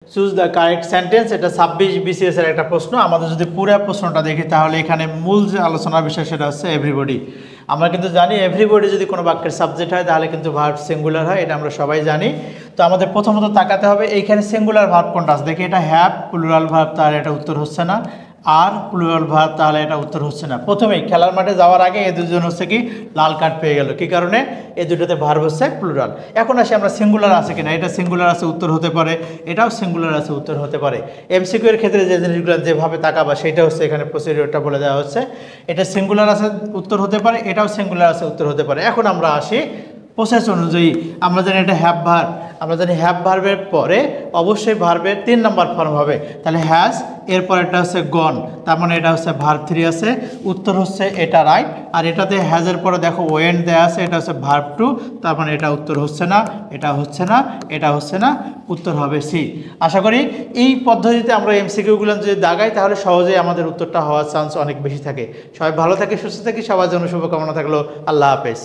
Choose the correct sentence, এটা 26 BCS এর একটা প্রশ্ন। আমাদের যদি পুরো প্রশ্নটা দেখি তাহলে এখানে মূল যে আলোচনার বিষয় সেটা হচ্ছে এভরিবডি। আমরা কিন্তু জানি এভরিবডি যদি কোনো বাক্যের সাবজেক্ট হয় তাহলে কিন্তু ভার্ব সিঙ্গুলার হয়, এটা আমরা সবাই জানি। তো আমাদের প্রথমত তাকাতে হবে এইখানে সিঙ্গুলার ভার্ব কোনটা আছে। দেখি এটা হ্যাভ প্লুরাল ভার্ব, তাহলে এটা উত্তর হচ্ছে না। আর প্লুরাল ভার্ব, তাহলে এটা উত্তর হচ্ছে না। প্রথমেই খেলার মাঠে যাওয়ার আগে এই দুজন হচ্ছে কি লাল কার্ড পেয়ে গেল, কি কারণে? এই দুটোতে ভার্ব হচ্ছে প্লুরাল। এখন আসি আমরা সিঙ্গুলার আছে কিনা, এটা সিঙ্গুলার আছে উত্তর হতে পারে, এটাও সিঙ্গুলার আছে উত্তর হতে পারে। এমসিকিউ এর ক্ষেত্রে যে জিনিসগুলো যেভাবে তাকাবা সেটা হচ্ছে এখানে প্রসিডিওরটা বলে দেওয়া হচ্ছে। এটা সিঙ্গুলার আছে উত্তর হতে পারে, এটাও সিঙ্গুলার আছে উত্তর হতে পারে। এখন আমরা আসি প্রসেস অনুযায়ী। আমরা জানি এটা হ্যাভ ভার্ব, আমরা জানি হ্যাভ ভার্বের পরে অবশ্যই ভার্বের 3 নম্বর ফর্ম হবে, তাহলে হ্যাজ, এরপর এটা হচ্ছে গন, তার মানে এটা হচ্ছে ভার্ব 3 আছে, উত্তর হচ্ছে এটা রাইট। আর এটাতে হ্যাজের পরে দেখো ওয়েন দেয়া আছে, এটা হচ্ছে ভার্ব 2, তার মানে এটা উত্তর হচ্ছে না, এটা হচ্ছে না, এটা হচ্ছে না, উত্তর হবে সি। আশা করি এই পদ্ধতিতে আমরা এমসিকিউগুলো যদি দাগাই তাহলে সহজেই আমাদের উত্তরটা হওয়ার চান্স অনেক বেশি থাকে। সবাই ভালো থাকে, সুস্থ থাকি, সবার জন্য শুভকামনা থাকলো। আল্লাহ হাফেজ।